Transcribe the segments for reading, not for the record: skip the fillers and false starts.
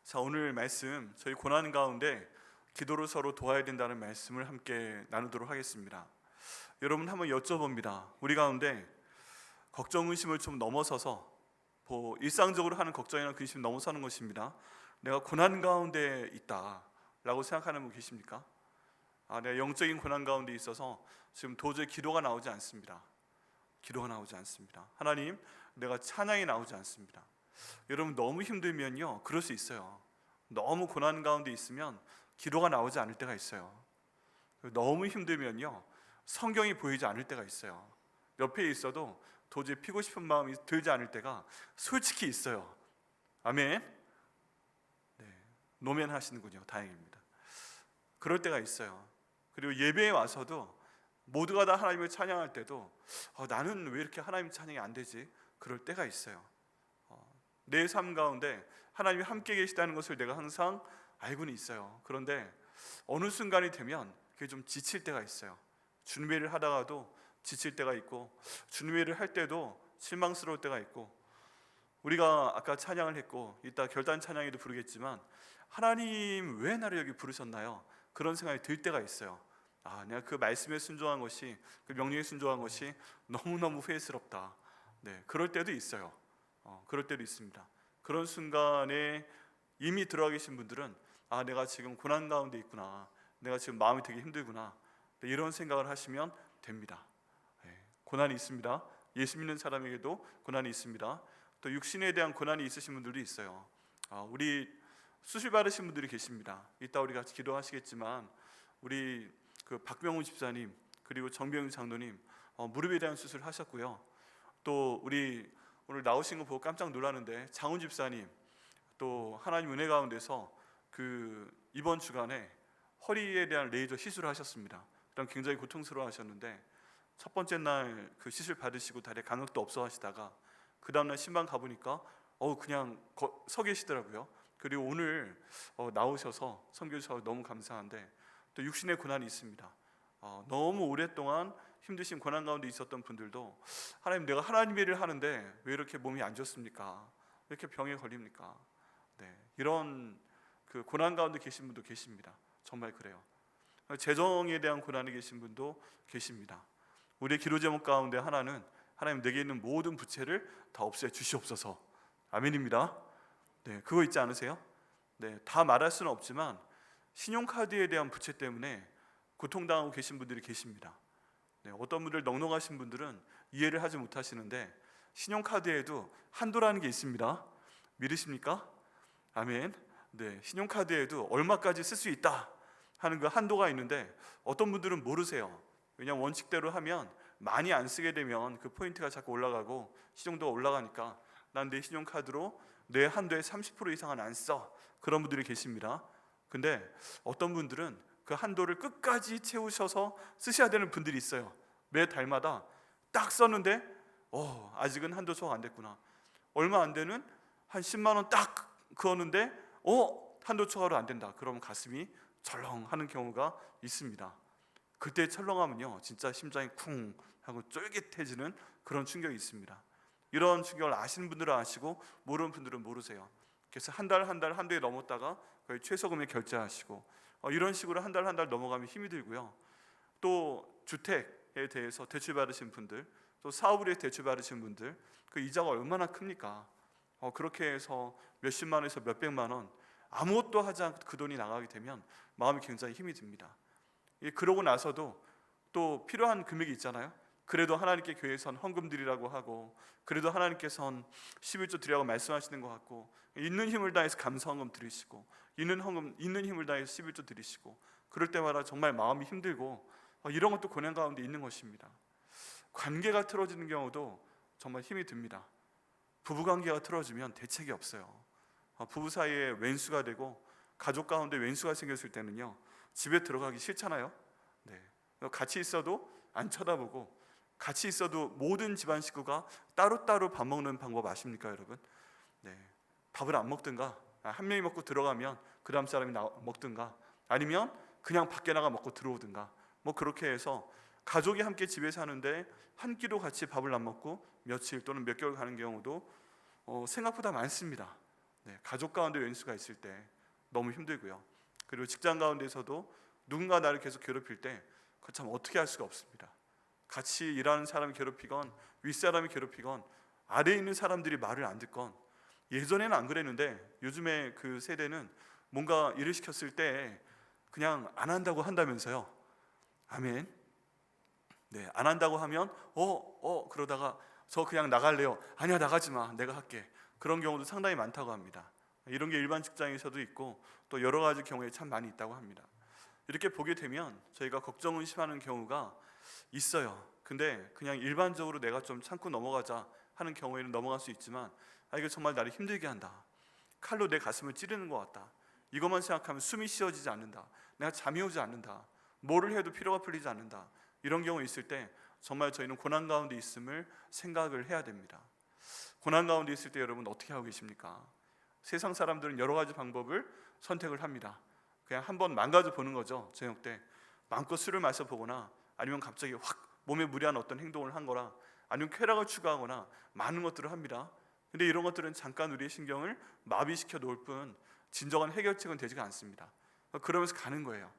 자, 오늘 말씀 저희 고난 가운데 기도로 서로 도와야 된다는 말씀을 함께 나누도록 하겠습니다. 여러분 한번 여쭤봅니다. 우리 가운데 걱정 의심을 좀 넘어서서 일상적으로 하는 걱정이나 근심 넘어서는 것입니다. 내가 고난 가운데 있다라고 생각하는 분 계십니까? 내가 영적인 고난 가운데 있어서 지금 도저히 기도가 나오지 않습니다. 기도가 나오지 않습니다. 하나님, 내가 찬양이 나오지 않습니다. 여러분 너무 힘들면요 그럴 수 있어요. 너무 고난 가운데 있으면 기도가 나오지 않을 때가 있어요. 너무 힘들면요 성경이 보이지 않을 때가 있어요. 옆에 있어도 도저히 피고 싶은 마음이 들지 않을 때가 솔직히 있어요. 아멘. 네, 노면 하시는군요. 다행입니다. 그럴 때가 있어요. 그리고 예배에 와서도 모두가 다 하나님을 찬양할 때도 나는 왜 이렇게 하나님 찬양이 안 되지? 그럴 때가 있어요. 내 삶 가운데 하나님이 함께 계시다는 것을 내가 항상 알고는 있어요. 그런데 어느 순간이 되면 그게 좀 지칠 때가 있어요. 주님의 하다가도 지칠 때가 있고, 주님의 할 때도 실망스러울 때가 있고, 우리가 아까 찬양을 했고 이따 결단 찬양에도 부르겠지만 하나님 왜 나를 여기 부르셨나요? 그런 생각이 들 때가 있어요. 내가 그 말씀에 순종한 것이, 그 명령에 순종한 것이 너무너무 후회스럽다. 네, 그럴 때도 있어요. 그럴 때도 있습니다. 그런 순간에 이미 들어가 계신 분들은 내가 지금 고난 가운데 있구나, 내가 지금 마음이 되게 힘들구나, 이런 생각을 하시면 됩니다. 고난이 있습니다. 예수 믿는 사람에게도 고난이 있습니다. 또 육신에 대한 고난이 있으신 분들도 있어요. 우리 수술 받으신 분들이 계십니다. 이따 우리 같이 기도하시겠지만 우리 그 박병훈 집사님 그리고 정병윤 장로님 무릎에 대한 수술을 하셨고요. 또 우리 오늘 나오신 거 보고 깜짝 놀랐는데 장훈 집사님 또 하나님 은혜 가운데서 그 이번 주간에 허리에 대한 레이저 시술을 하셨습니다. 그럼 굉장히 고통스러워하셨는데 첫 번째 날 그 시술 받으시고 다리에 감각도 없어 하시다가 그 다음날 신방 가보니까 그냥 서 계시더라고요. 그리고 오늘 나오셔서 섬겨 주셔서 너무 감사한데, 또 육신의 고난이 있습니다. 너무 오랫동안 힘드신 고난 가운데 있었던 분들도 하나님, 내가 하나님의 일을 하는데 왜 이렇게 몸이 안 좋습니까? 왜 이렇게 병에 걸립니까? 네, 이런 그 고난 가운데 계신 분도 계십니다. 정말 그래요. 재정에 대한 고난이 계신 분도 계십니다. 우리의 기도 제목 가운데 하나는 하나님, 내게 있는 모든 부채를 다 없애 주시옵소서. 아멘입니다. 네, 그거 있지 않으세요? 네, 다 말할 수는 없지만 신용카드에 대한 부채 때문에 고통당하고 계신 분들이 계십니다. 네, 어떤 분들 넉넉하신 분들은 이해를 하지 못하시는데 신용카드에도 한도라는 게 있습니다. 믿으십니까? 아멘. 네, 신용카드에도 얼마까지 쓸 수 있다 하는 그 한도가 있는데 어떤 분들은 모르세요. 왜냐하면 원칙대로 하면 많이 안 쓰게 되면 그 포인트가 자꾸 올라가고 신용도가 올라가니까 난 내 신용카드로 내 한도의 30% 이상은 안 써. 그런 분들이 계십니다. 근데 어떤 분들은 그 한도를 끝까지 채우셔서 쓰셔야 되는 분들이 있어요. 매 달마다 딱 썼는데 아직은 한도 소화 안 됐구나. 얼마 안 되는 한 10만 원 딱 그었는데 한도 초과로 안 된다. 그러면 가슴이 철렁하는 경우가 있습니다. 그때 철렁하면요 진짜 심장이 쿵 하고 쫄깃해지는 그런 충격이 있습니다. 이런 충격을 아시는 분들은 아시고 모르는 분들은 모르세요. 그래서 한 달 한도에 넘었다가 거의 최소금액 결제하시고 이런 식으로 한 달 넘어가면 힘이 들고요. 또 주택에 대해서 대출 받으신 분들, 또 사업을 위해 대출 받으신 분들, 그 이자가 얼마나 큽니까? 그렇게 해서 몇십만 원에서 몇백만 원 아무것도 하지 않고 그 돈이 나가게 되면 마음이 굉장히 힘이 듭니다. 그러고 나서도 또 필요한 금액이 있잖아요. 그래도 하나님께 교회에선 헌금 드리라고 하고, 그래도 하나님께서는 11조 드리라고 말씀하시는 것 같고, 있는 힘을 다해서 감사 헌금 드리시고, 있는 힘을 다해서 11조 드리시고, 그럴 때마다 정말 마음이 힘들고 이런 것도 고난 가운데 있는 것입니다. 관계가 틀어지는 경우도 정말 힘이 듭니다. 부부관계가 틀어지면 대책이 없어요. 부부 사이에 왼수가 되고 가족 가운데 왼수가 생겼을 때는요 집에 들어가기 싫잖아요. 네, 같이 있어도 안 쳐다보고, 같이 있어도 모든 집안 식구가 따로따로 밥 먹는 방법 아십니까 여러분? 네, 밥을 안 먹든가 한 명이 먹고 들어가면 그 다음 사람이 먹든가, 아니면 그냥 밖에 나가 먹고 들어오든가, 그렇게 해서 가족이 함께 집에 사는데 한 끼도 같이 밥을 안 먹고 며칠 또는 몇 개월 가는 경우도 생각보다 많습니다. 가족 가운데 왼수가 있을 때 너무 힘들고요. 그리고 직장 가운데서도 누군가 나를 계속 괴롭힐 때 그거 참 어떻게 할 수가 없습니다. 같이 일하는 사람이 괴롭히건 윗사람이 괴롭히건 아래에 있는 사람들이 말을 안 듣건, 예전에는 안 그랬는데 요즘에 그 세대는 뭔가 일을 시켰을 때 그냥 안 한다고 한다면서요. 아멘. 안 한다고 하면 그러다가 저 그냥 나갈래요. 아니야, 나가지 마, 내가 할게. 그런 경우도 상당히 많다고 합니다. 이런 게 일반 직장에서도 있고 또 여러 가지 경우에 참 많이 있다고 합니다. 이렇게 보게 되면 저희가 걱정 의심하는 경우가 있어요. 근데 그냥 일반적으로 내가 좀 참고 넘어가자 하는 경우에는 넘어갈 수 있지만, 이거 정말 나를 힘들게 한다, 칼로 내 가슴을 찌르는 것 같다, 이것만 생각하면 숨이 쉬어지지 않는다, 내가 잠이 오지 않는다, 뭐를 해도 피로가 풀리지 않는다, 이런 경우 있을 때 정말 저희는 고난 가운데 있음을 생각을 해야 됩니다. 고난 가운데 있을 때 여러분 어떻게 하고 계십니까? 세상 사람들은 여러 가지 방법을 선택을 합니다. 그냥 한번 망가져 보는 거죠. 저녁 때 마음껏 술을 마셔 보거나, 아니면 갑자기 확 몸에 무리한 어떤 행동을 한 거나, 아니면 쾌락을 추구하거나 많은 것들을 합니다. 근데 이런 것들은 잠깐 우리의 신경을 마비시켜 놓을 뿐 진정한 해결책은 되지가 않습니다. 그러면서 가는 거예요.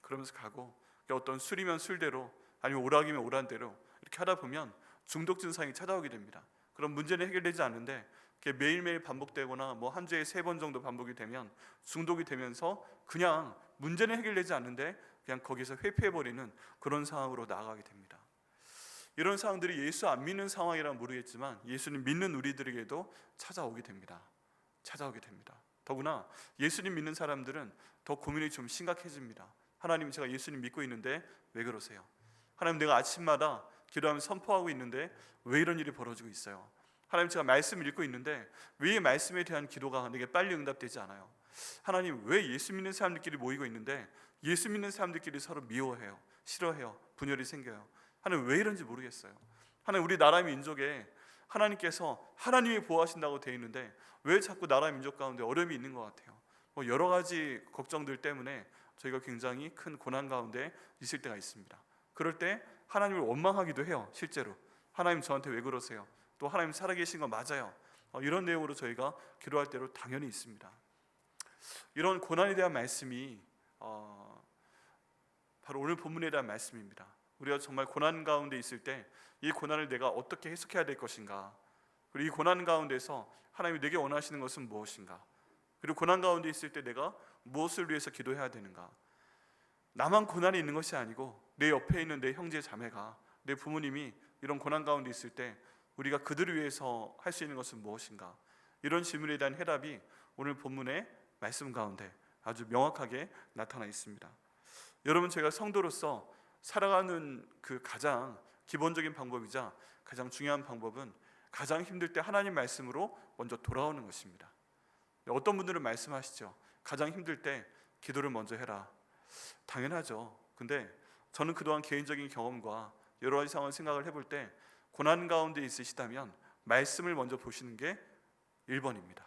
그러면서 가고, 어떤 술이면 술대로, 아니면 오락이면 오란대로 이렇게 하다 보면 중독 증상이 찾아오게 됩니다. 그럼 문제는 해결되지 않는데 매일매일 반복되거나 한 주에 3번 정도 반복이 되면 중독이 되면서 그냥 문제는 해결되지 않는데 그냥 거기서 회피해버리는 그런 상황으로 나아가게 됩니다. 이런 상황들이 예수 안 믿는 상황이라면 모르겠지만 예수님 믿는 우리들에게도 찾아오게 됩니다. 더구나 예수님 믿는 사람들은 더 고민이 좀 심각해집니다. 하나님, 제가 예수님 믿고 있는데 왜 그러세요? 하나님, 내가 아침마다 기도하면서 선포하고 있는데 왜 이런 일이 벌어지고 있어요? 하나님, 제가 말씀을 읽고 있는데 왜 이 말씀에 대한 기도가 내게 빨리 응답되지 않아요? 하나님, 왜 예수 믿는 사람들끼리 모이고 있는데 예수 믿는 사람들끼리 서로 미워해요, 싫어해요, 분열이 생겨요? 하나님, 왜 이런지 모르겠어요. 하나님, 우리 나라 민족에 하나님께서 하나님이 보호하신다고 되어 있는데 왜 자꾸 나라 민족 가운데 어려움이 있는 것 같아요? 여러 가지 걱정들 때문에 저희가 굉장히 큰 고난 가운데 있을 때가 있습니다. 그럴 때 하나님을 원망하기도 해요. 실제로 하나님, 저한테 왜 그러세요? 또 하나님 살아계신 거 맞아요? 이런 내용으로 저희가 기도할 때로 당연히 있습니다. 이런 고난에 대한 말씀이 바로 오늘 본문에 대한 말씀입니다. 우리가 정말 고난 가운데 있을 때 이 고난을 내가 어떻게 해석해야 될 것인가, 그리고 이 고난 가운데서 하나님이 내게 원하시는 것은 무엇인가, 그리고 고난 가운데 있을 때 내가 무엇을 위해서 기도해야 되는가. 나만 고난이 있는 것이 아니고 내 옆에 있는 내 형제 자매가, 내 부모님이 이런 고난 가운데 있을 때 우리가 그들을 위해서 할 수 있는 것은 무엇인가. 이런 질문에 대한 해답이 오늘 본문의 말씀 가운데 아주 명확하게 나타나 있습니다. 여러분, 제가 성도로서 살아가는 그 가장 기본적인 방법이자 가장 중요한 방법은 가장 힘들 때 하나님 말씀으로 먼저 돌아오는 것입니다. 어떤 분들은 말씀하시죠. 가장 힘들 때 기도를 먼저 해라. 당연하죠. 근데 저는 그동안 개인적인 경험과 여러 가지 상황을 생각을 해볼 때 고난 가운데 있으시다면 말씀을 먼저 보시는 게 1번입니다.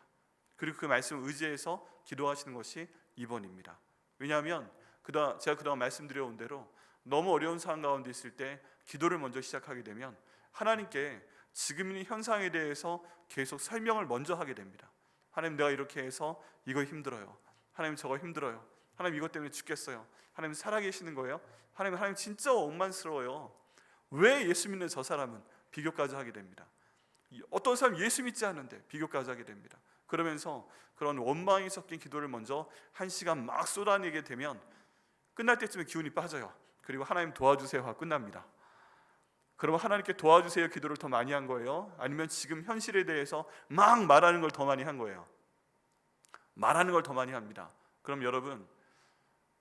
그리고 그 말씀을 의지해서 기도하시는 것이 2번입니다. 왜냐하면 제가 그동안 말씀드려온 대로 너무 어려운 상황 가운데 있을 때 기도를 먼저 시작하게 되면 하나님께 지금 있는 현상에 대해서 계속 설명을 먼저 하게 됩니다. 하나님, 내가 이렇게 해서 이거 힘들어요. 하나님, 저거 힘들어요. 하나님, 이것 때문에 죽겠어요. 하나님, 살아계시는 거예요? 하나님 진짜 억만스러워요. 왜 예수 믿는 저 사람은 비교까지 하게 됩니다. 어떤 사람 예수 믿지 않는데 비교까지 하게 됩니다. 그러면서 그런 원망이 섞인 기도를 먼저 1시간 막 쏟아내게 되면 끝날 때쯤에 기운이 빠져요. 그리고 하나님 도와주세요 하고 끝납니다. 그러면 하나님께 도와주세요 기도를 더 많이 한 거예요? 아니면 지금 현실에 대해서 막 말하는 걸 더 많이 한 거예요? 말하는 걸 더 많이 합니다. 그럼 여러분,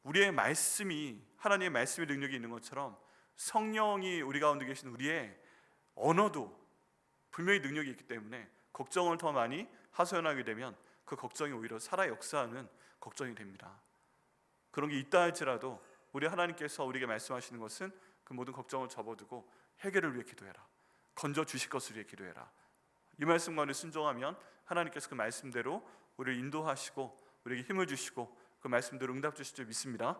우리의 말씀이, 하나님의 말씀의 능력이 있는 것처럼 성령이 우리 가운데 계신 우리의 언어도 분명히 능력이 있기 때문에 걱정을 더 많이 하소연하게 되면 그 걱정이 오히려 살아 역사하는 걱정이 됩니다. 그런 게 있다 할지라도 우리 하나님께서 우리에게 말씀하시는 것은 그 모든 걱정을 접어두고 해결을 위해 기도해라, 건져 주실 것을 위해 기도해라. 이 말씀만에 순종하면 하나님께서 그 말씀대로 우리를 인도하시고 우리에게 힘을 주시고 그 말씀대로 응답 주실 줄 믿습니다.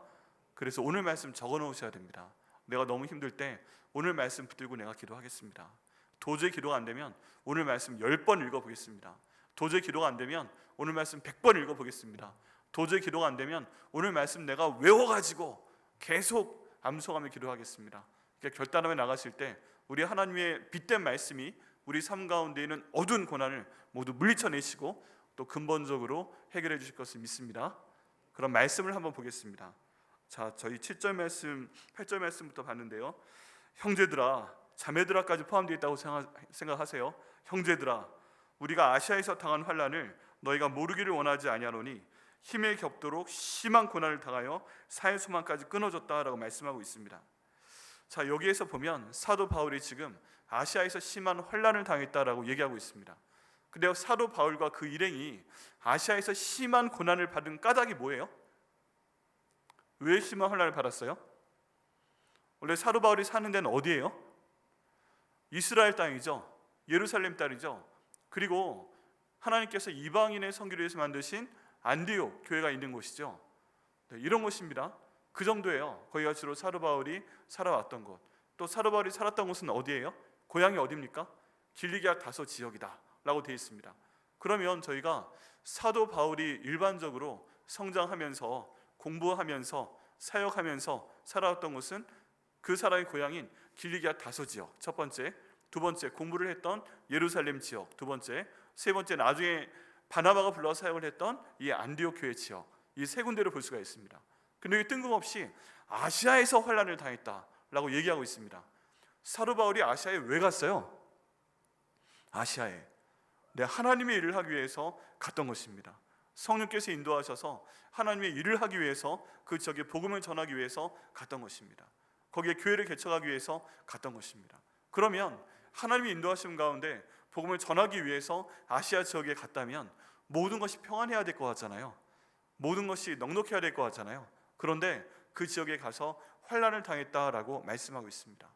그래서 오늘 말씀 적어 놓으셔야 됩니다. 내가 너무 힘들 때 오늘 말씀 붙들고 내가 기도하겠습니다. 도저히 기도가 안 되면 오늘 말씀 10번 읽어보겠습니다. 도저히 기도가 안 되면 오늘 말씀 100번 읽어보겠습니다. 도저히 기도가 안 되면 오늘 말씀 내가 외워가지고 계속 암송하며 기도하겠습니다. 그러니까 결단하며 나가실 때 우리 하나님의 빛된 말씀이 우리 삶 가운데 있는 어두운 고난을 모두 물리쳐내시고 또 근본적으로 해결해 주실 것을 믿습니다. 그럼 말씀을 한번 보겠습니다. 자, 저희 7절 말씀, 8절 말씀부터 봤는데요. 형제들아, 자매들아까지 포함되어 있다고 생각하세요. 형제들아, 우리가 아시아에서 당한 환난을 너희가 모르기를 원하지 아니하노니 힘에 겹도록 심한 고난을 당하여 사회 소망까지 끊어졌다라고 말씀하고 있습니다. 자, 여기에서 보면 사도 바울이 지금 아시아에서 심한 환난을 당했다라고 얘기하고 있습니다. 근데 사도 바울과 그 일행이 아시아에서 심한 고난을 받은 까닭이 뭐예요? 왜 심한 환난을 받았어요? 원래 사도 바울이 사는 데는 어디예요? 이스라엘 땅이죠. 예루살렘 땅이죠. 그리고 하나님께서 이방인의 선교를 위해서 만드신 안디옥 교회가 있는 곳이죠. 네, 이런 곳입니다. 그 정도예요. 거기가 주로 사도 바울이 살아왔던 곳. 또 사도 바울이 살았던 곳은 어디예요? 고향이 어디입니까? 길리기아 다소 지역이다 라고 되어 있습니다. 그러면 저희가 사도 바울이 일반적으로 성장하면서 공부하면서 사역하면서 살아왔던 곳은 그 사람의 고향인 길리기아 다소 지역, 첫 번째. 두 번째, 공부를 했던 예루살렘 지역, 두 번째. 세 번째, 나중에 바나바가 불러서 사역을 했던 이 안디옥 교회 지역, 이 세 군데를 볼 수가 있습니다. 근데 이게 뜬금없이 아시아에서 환난을 당했다라고 얘기하고 있습니다. 사도 바울이 아시아에 왜 갔어요? 아시아에 하나님의 일을 하기 위해서 갔던 것입니다. 성령께서 인도하셔서 하나님의 일을 하기 위해서 그 지역에 복음을 전하기 위해서 갔던 것입니다. 거기에 교회를 개척하기 위해서 갔던 것입니다. 그러면 하나님의 인도하심 가운데 복음을 전하기 위해서 아시아 지역에 갔다면 모든 것이 평안해야 될 것 같잖아요. 모든 것이 넉넉해야 될 것 같잖아요. 그런데 그 지역에 가서 환난을 당했다라고 말씀하고 있습니다.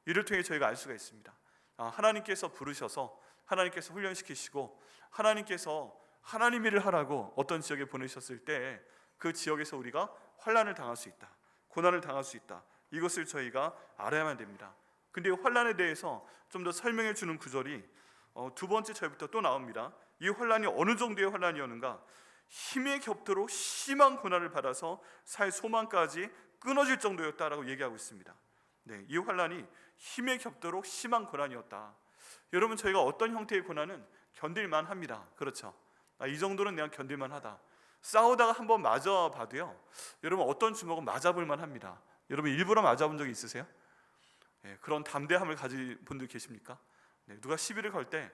이를 통해 저희가 알 수가 있습니다. 하나님께서 부르셔서 하나님께서 훈련시키시고 하나님께서 하나님 일을 하라고 어떤 지역에 보내셨을 때 그 지역에서 우리가 환난을 당할 수 있다, 고난을 당할 수 있다, 이것을 저희가 알아야만 됩니다. 근데 이 환난에 대해서 좀 더 설명해 주는 구절이 두 번째 절부터 또 나옵니다. 이 환난이 어느 정도의 환난이었는가? 힘에 겹도록 심한 고난을 받아서 살 소망까지 끊어질 정도였다라고 얘기하고 있습니다. 네, 이 환난이 힘에 겹도록 심한 고난이었다. 여러분, 저희가 어떤 형태의 고난은 견딜만 합니다. 그렇죠? 이 정도는 내가 견딜만 하다. 싸우다가 한번 맞아봐도요, 여러분 어떤 주먹은 맞아볼만 합니다. 여러분 일부러 맞아본 적이 있으세요? 네, 그런 담대함을 가진 분들 계십니까? 네, 누가 시비를 걸 때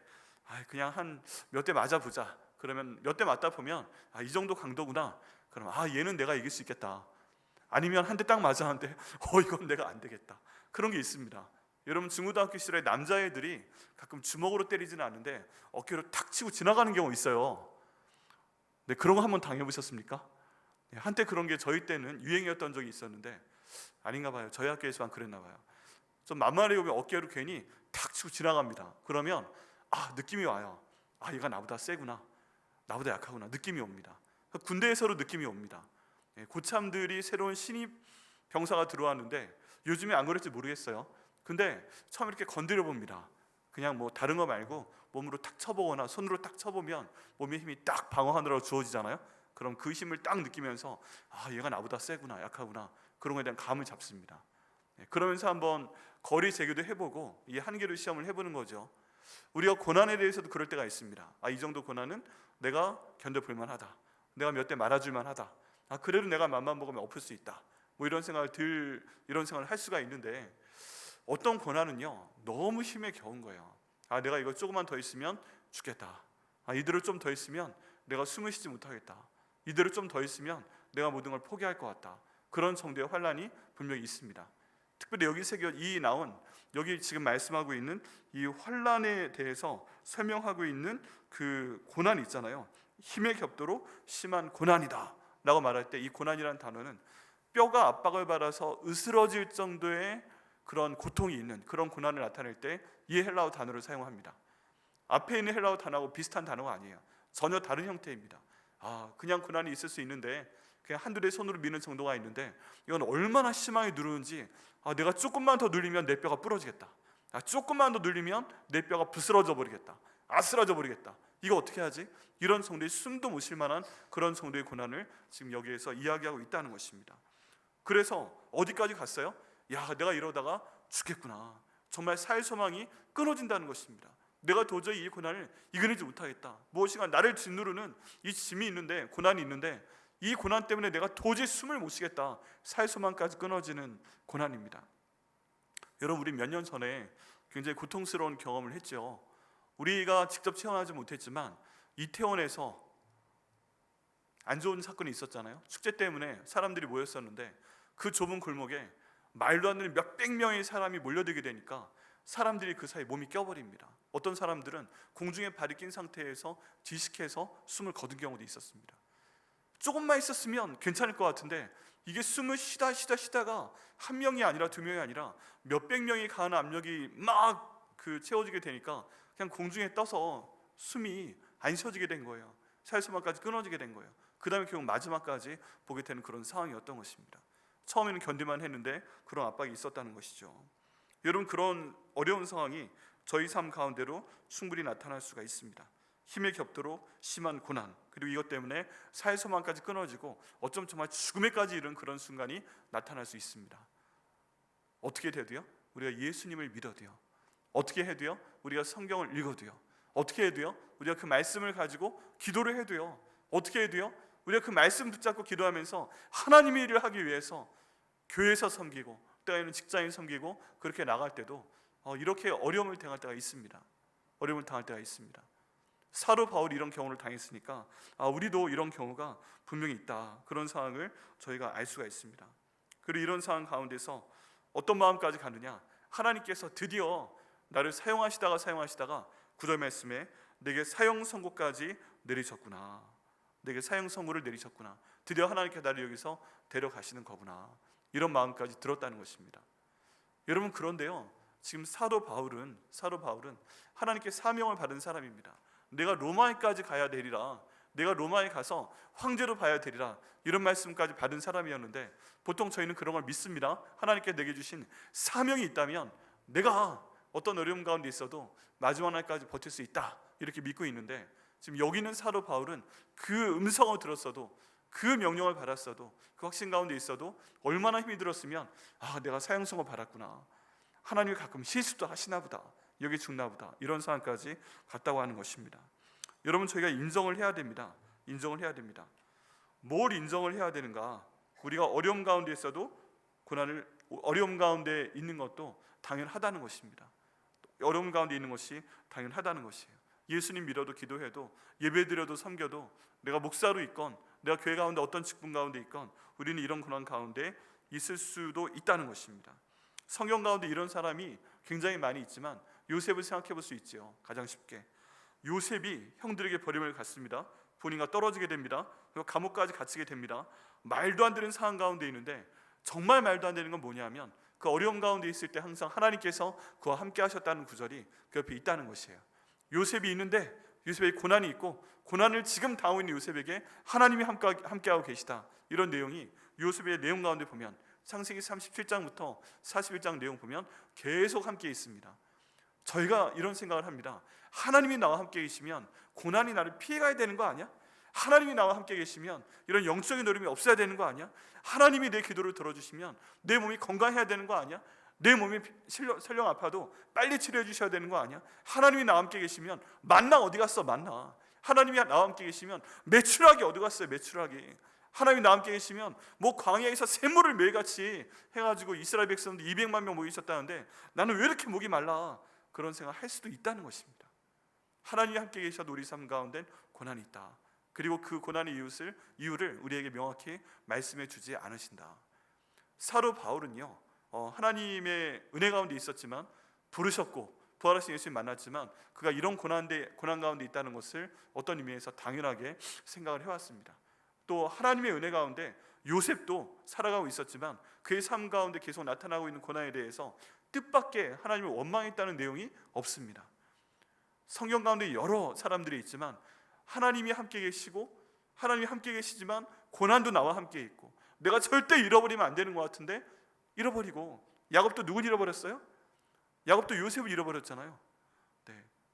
그냥 한 몇 대 맞아보자. 그러면 몇 대 맞다 보면 이 정도 강도구나. 그럼 얘는 내가 이길 수 있겠다. 아니면 한 대 딱 맞았는데 이건 내가 안 되겠다. 그런 게 있습니다. 여러분 중고등학교 시절에 남자애들이 가끔 주먹으로 때리지는 않는데 어깨로 탁 치고 지나가는 경우 있어요. 네, 그런 거 한번 당해보셨습니까? 네, 한때 그런 게 저희 때는 유행이었던 적이 있었는데 아닌가 봐요. 저희 학교에서만 그랬나 봐요. 좀 만만해 보면 어깨로 괜히 탁 치고 지나갑니다. 그러면 느낌이 와요. 얘가 나보다 세구나, 나보다 약하구나, 느낌이 옵니다. 군대에서도 느낌이 옵니다. 네, 고참들이 새로운 신입 병사가 들어왔는데 요즘에 안 그럴지 모르겠어요. 근데 처음 이렇게 건드려 봅니다. 그냥 뭐 다른 거 말고 몸으로 탁 쳐보거나 손으로 딱 쳐보면 몸의 힘이 딱 방어하느라고 주어지잖아요. 그럼 그 힘을 딱 느끼면서 얘가 나보다 세구나, 약하구나, 그런 거에 대한 감을 잡습니다. 네, 그러면서 한번 거리 재기도 해보고 이 한계를 시험을 해보는 거죠. 우리가 고난에 대해서도 그럴 때가 있습니다. 이 정도 고난은 내가 견뎌볼 만하다, 내가 몇 대 말아줄 만하다, 그래도 내가 맘만 먹으면 엎을 수 있다, 뭐 이런 생각을 할 수가 있는데 어떤 고난은요 너무 힘에 겨운 거예요. 내가 이거 조금만 더 있으면 죽겠다. 이대로 좀 더 있으면 내가 숨을 쉬지 못하겠다. 이대로 좀 더 있으면 내가 모든 걸 포기할 것 같다. 그런 정도의 환난이 분명히 있습니다. 특별히 여기 지금 말씀하고 있는 이 환난에 대해서 설명하고 있는 그 고난이 있잖아요. 힘에 겹도록 심한 고난이다 라고 말할 때 이 고난이라는 단어는 뼈가 압박을 받아서 으스러질 정도의 그런 고통이 있는 그런 고난을 나타낼 때 이 헬라어 단어를 사용합니다. 앞에 있는 헬라어 단어하고 비슷한 단어가 아니에요. 전혀 다른 형태입니다. 그냥 고난이 있을 수 있는데 그냥 한두 대 손으로 미는 정도가 있는데 이건 얼마나 심하게 누르는지, 내가 조금만 더 눌리면 내 뼈가 부러지겠다, 조금만 더 눌리면 내 뼈가 부스러져 버리겠다, 아스라져 버리겠다. 이거 어떻게 하지? 이런 성도의 숨도 못 쉴 만한 그런 성도의 고난을 지금 여기에서 이야기하고 있다는 것입니다. 그래서 어디까지 갔어요? 야, 내가 이러다가 죽겠구나. 정말 살 소망이 끊어진다는 것입니다. 내가 도저히 이 고난을 이겨내지 못하겠다. 무엇인가 나를 짓누르는 이 짐이 있는데, 고난이 있는데, 이 고난 때문에 내가 도저히 숨을 못 쉬겠다. 살 소망까지 끊어지는 고난입니다. 여러분, 우리 몇 년 전에 굉장히 고통스러운 경험을 했죠. 우리가 직접 체험하지 못했지만 이태원에서 안 좋은 사건이 있었잖아요. 축제 때문에 사람들이 모였었는데 그 좁은 골목에 말도 안 되는 몇백 명의 사람이 몰려들게 되니까 사람들이 그 사이에 몸이 껴버립니다. 어떤 사람들은 공중에 발이 낀 상태에서 지식해서 숨을 거둔 경우도 있었습니다. 조금만 있었으면 괜찮을 것 같은데 이게 숨을 쉬다가 한 명이 아니라 두 명이 아니라 몇백 명이 가하는 압력이 막 채워지게 되니까 그냥 공중에 떠서 숨이 안 쉬어지게 된 거예요. 살소망까지 끊어지게 된 거예요. 그 다음에 결국 마지막까지 보게 되는 그런 상황이었던 것입니다. 처음에는 견딜만 했는데 그런 압박이 있었다는 것이죠. 여러분, 그런 어려운 상황이 저희 삶 가운데로 충분히 나타날 수가 있습니다. 힘에 겹도록 심한 고난, 그리고 이것 때문에 살소망까지 끊어지고 어쩜 정말 죽음에까지 이른 그런 순간이 나타날 수 있습니다. 어떻게 돼도요? 우리가 예수님을 믿어도요. 어떻게 해도요? 우리가 성경을 읽어도요. 어떻게 해도요? 우리가 그 말씀을 가지고 기도를 해도요. 어떻게 해도요? 우리가 그 말씀 붙잡고 기도하면서 하나님의 일을 하기 위해서 교회에서 섬기고 때에는 직장인 섬기고 그렇게 나갈 때도 이렇게 어려움을 당할 때가 있습니다. 어려움을 당할 때가 있습니다. 사도 바울이 이런 경우를 당했으니까 우리도 이런 경우가 분명히 있다. 그런 상황을 저희가 알 수가 있습니다. 그리고 이런 상황 가운데서 어떤 마음까지 가느냐? 하나님께서 드디어 나를 사용하시다가 9절 말씀에 내게 사형 선고까지 내리셨구나. 내게 사형 선고를 내리셨구나. 드디어 하나님께 나를 여기서 데려가시는 거구나. 이런 마음까지 들었다는 것입니다. 여러분, 그런데요, 지금 사도 바울은 하나님께 사명을 받은 사람입니다. 내가 로마에까지 가야 되리라, 내가 로마에 가서 황제로 봐야 되리라, 이런 말씀까지 받은 사람이었는데 보통 저희는 그런 걸 믿습니다. 하나님께 내게 주신 사명이 있다면 내가 어떤 어려움 가운데 있어도 마지막 날까지 버틸 수 있다, 이렇게 믿고 있는데 지금 여기 있는 사도 바울은 그 음성을 들었어도, 그 명령을 받았어도, 그 확신 가운데 있어도 얼마나 힘이 들었으면 내가 사형 선고 받았구나, 하나님이 가끔 실수도 하시나 보다, 여기 죽나 보다, 이런 상황까지 갔다고 하는 것입니다. 여러분, 저희가 인정을 해야 됩니다. 뭘 인정을 해야 되는가? 우리가 어려움 가운데 있어도 어려움 가운데 있는 것도 당연하다는 것입니다. 어려움 가운데 있는 것이 당연하다는 것이에요. 예수님 믿어도 기도해도 예배드려도 섬겨도 내가 목사로 있건 내가 교회 가운데 어떤 직분 가운데 있건 우리는 이런 고난 가운데 있을 수도 있다는 것입니다. 성경 가운데 이런 사람이 굉장히 많이 있지만 요셉을 생각해 볼 수 있죠. 가장 쉽게 요셉이 형들에게 버림을 받습니다. 본인과 떨어지게 됩니다. 그리고 감옥까지 갇히게 됩니다. 말도 안 되는 상황 가운데 있는데 정말 말도 안 되는 건 뭐냐면 그 어려움 가운데 있을 때 항상 하나님께서 그와 함께 하셨다는 구절이 그 옆에 있다는 것이에요. 요셉이 있는데 요셉의 고난이 있고 고난을 지금 당하고 있는 요셉에게 하나님이 함께하고 계시다, 이런 내용이 요셉의 내용 가운데 보면 창세기 37장부터 41장 내용 보면 계속 함께 있습니다. 저희가 이런 생각을 합니다. 하나님이 나와 함께 계시면 고난이 나를 피해가야 되는 거 아니야? 하나님이 나와 함께 계시면 이런 영적인 어려움이 없어야 되는 거 아니야? 하나님이 내 기도를 들어주시면 내 몸이 건강해야 되는 거 아니야? 내 몸이 설령 아파도 빨리 치료해 주셔야 되는 거 아니야? 하나님이 나와 함께 계시면 만나 어디 갔어? 만나. 하나님이 나와 함께 계시면 메추라기 어디 갔어요? 메추라기. 하나님이 나와 함께 계시면 광야에서 샘물을 매일같이 해가지고 이스라엘 백성들 200만 명 모여 있었다는데 나는 왜 이렇게 목이 말라? 그런 생각을 할 수도 있다는 것입니다. 하나님이 함께 계셔도 우리 삶 가운데 고난이 있다. 그리고 그 고난의 이유를 우리에게 명확히 말씀해 주지 않으신다. 사도 바울은요, 하나님의 은혜 가운데 있었지만 부르셨고 부활하신 예수님 만났지만 그가 이런 고난 가운데 있다는 것을 어떤 의미에서 당연하게 생각을 해왔습니다. 또 하나님의 은혜 가운데 요셉도 살아가고 있었지만 그의 삶 가운데 계속 나타나고 있는 고난에 대해서 뜻밖의 하나님을 원망했다는 내용이 없습니다. 성경 가운데 여러 사람들이 있지만 하나님이 함께 계시고 하나님이 함께 계시지만 고난도 나와 함께 있고 내가 절대 잃어버리면 안 되는 것 같은데 잃어버리고, 야곱도 누굴 잃어버렸어요? 야곱도 요셉을 잃어버렸잖아요.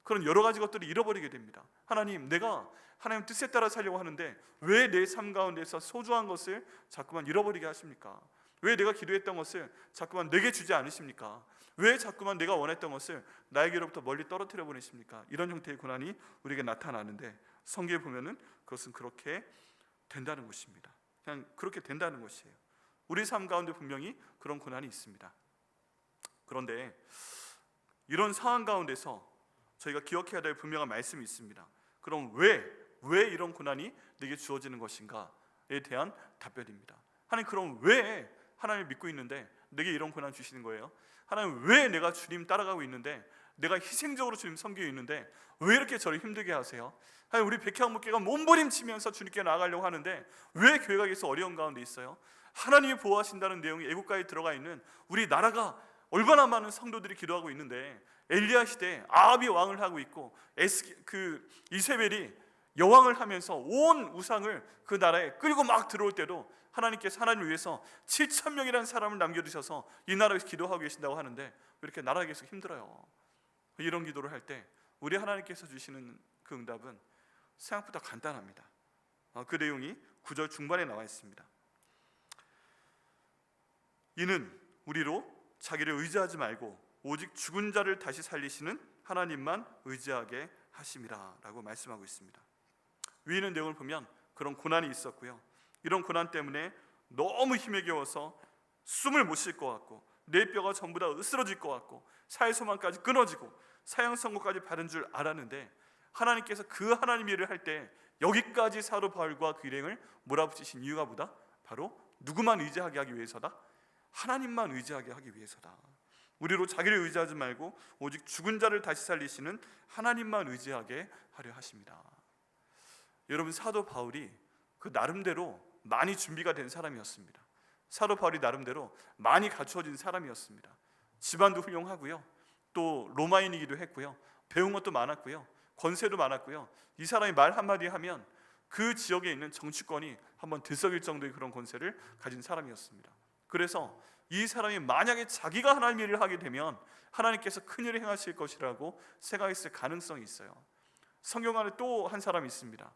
그런 여러 가지 것들을 잃어버리게 됩니다. 하나님, 내가 하나님 뜻에 따라 살려고 하는데 왜 내 삶 가운데서 소중한 것을 자꾸만 잃어버리게 하십니까? 왜 내가 기도했던 것을 자꾸만 내게 주지 않으십니까? 왜 자꾸만 내가 원했던 것을 나에게로부터 멀리 떨어뜨려 보내십니까? 이런 형태의 고난이 우리에게 나타나는데, 성경에 보면은 그것은 그렇게 된다는 것입니다. 그냥 그렇게 된다는 것이에요. 우리 삶 가운데 분명히 그런 고난이 있습니다. 그런데 이런 상황 가운데서 저희가 기억해야 될 분명한 말씀이 있습니다. 그럼 왜 이런 고난이 내게 주어지는 것인가에 대한 답변입니다. 하나님, 그럼 왜 하나님을 믿고 있는데 내게 이런 고난 주시는 거예요? 하나님, 왜 내가 주님 따라가고 있는데, 내가 희생적으로 주님 섬기고 있는데 왜 이렇게 저를 힘들게 하세요? 하나님, 우리 백향목교가 몸부림치면서 주님께 나아가려고 하는데 왜 교회가 계속 어려운 가운데 있어요? 하나님이 보호하신다는 내용이 애국가에 들어가 있는 우리 나라가 얼마나 많은 성도들이 기도하고 있는데, 엘리야 시대에 아합이 왕을 하고 있고 이세벨이 여왕을 하면서 온 우상을 그 나라에 끌고 막 들어올 때도 하나님께서 하나님을 위해서 7,000명이라는 사람을 남겨두셔서 이 나라에서 기도하고 계신다고 하는데 왜 이렇게 나라가 계속 힘들어요? 이런 기도를 할 때 우리 하나님께서 주시는 그 응답은 생각보다 간단합니다. 그 내용이 9절 중반에 나와 있습니다. 이는 우리로 자기를 의지하지 말고 오직 죽은 자를 다시 살리시는 하나님만 의지하게 하심이라 라고 말씀하고 있습니다. 위에 있는 내용을 보면 그런 고난이 있었고요, 이런 고난 때문에 너무 힘에 겨워서 숨을 못 쉴 것 같고 내 뼈가 전부 다 으스러질 것 같고 사회소망까지 끊어지고 사형 선고까지 받은 줄 알았는데, 하나님께서 그 하나님 일을 할 때 여기까지 사도 바울과 그 일행을 몰아붙이신 이유가 뭐다? 바로 누구만 의지하게 하기 위해서다? 하나님만 의지하게 하기 위해서다. 우리로 자기를 의지하지 말고 오직 죽은 자를 다시 살리시는 하나님만 의지하게 하려 하십니다. 여러분, 사도 바울이 그 나름대로 많이 준비가 된 사람이었습니다. 사도 바울이 나름대로 많이 갖추어진 사람이었습니다. 집안도 훌륭하고요, 또 로마인이기도 했고요, 배운 것도 많았고요, 권세도 많았고요. 이 사람이 말 한마디 하면 그 지역에 있는 정치권이 한번 들썩일 정도의 그런 권세를 가진 사람이었습니다. 그래서 이 사람이 만약에 자기가 하나님 일을 하게 되면 하나님께서 큰일을 행하실 것이라고 생각했을 가능성이 있어요. 성경 안에 또 한 사람이 있습니다.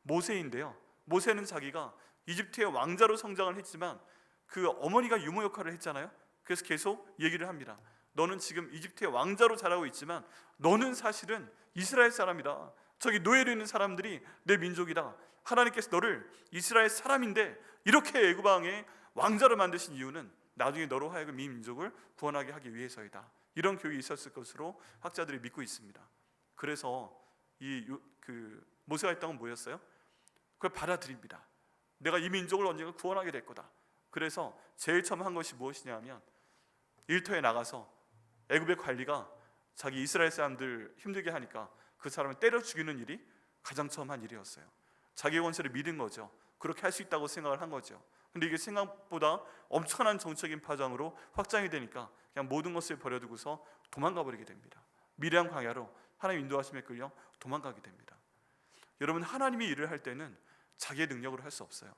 모세인데요, 모세는 자기가 이집트의 왕자로 성장을 했지만 그 어머니가 유모 역할을 했잖아요. 그래서 계속 얘기를 합니다. 너는 지금 이집트의 왕자로 자라고 있지만 너는 사실은 이스라엘 사람이다. 저기 노예로 있는 사람들이 내 민족이다. 하나님께서 너를 이스라엘 사람인데 이렇게 애굽 왕의 왕자로 만드신 이유는 나중에 너로 하여금 이 민족을 구원하게 하기 위해서이다. 이런 교육이 있었을 것으로 학자들이 믿고 있습니다. 그래서 모세가 했던 건 뭐였어요? 그걸 받아들입니다. 내가 이 민족을 언젠가 구원하게 될 거다. 그래서 제일 처음 한 것이 무엇이냐 하면 일터에 나가서 애굽의 관리가 자기 이스라엘 사람들 힘들게 하니까 그 사람을 때려 죽이는 일이 가장 처음 한 일이었어요. 자기의 권세를 믿은 거죠. 그렇게 할 수 있다고 생각을 한 거죠. 근데 이게 생각보다 엄청난 정적인 파장으로 확장이 되니까 그냥 모든 것을 버려두고서 도망가 버리게 됩니다. 미리암 광야로 하나님 인도하심에 끌려 도망가게 됩니다. 여러분, 하나님이 일을 할 때는 자기의 능력으로 할 수 없어요.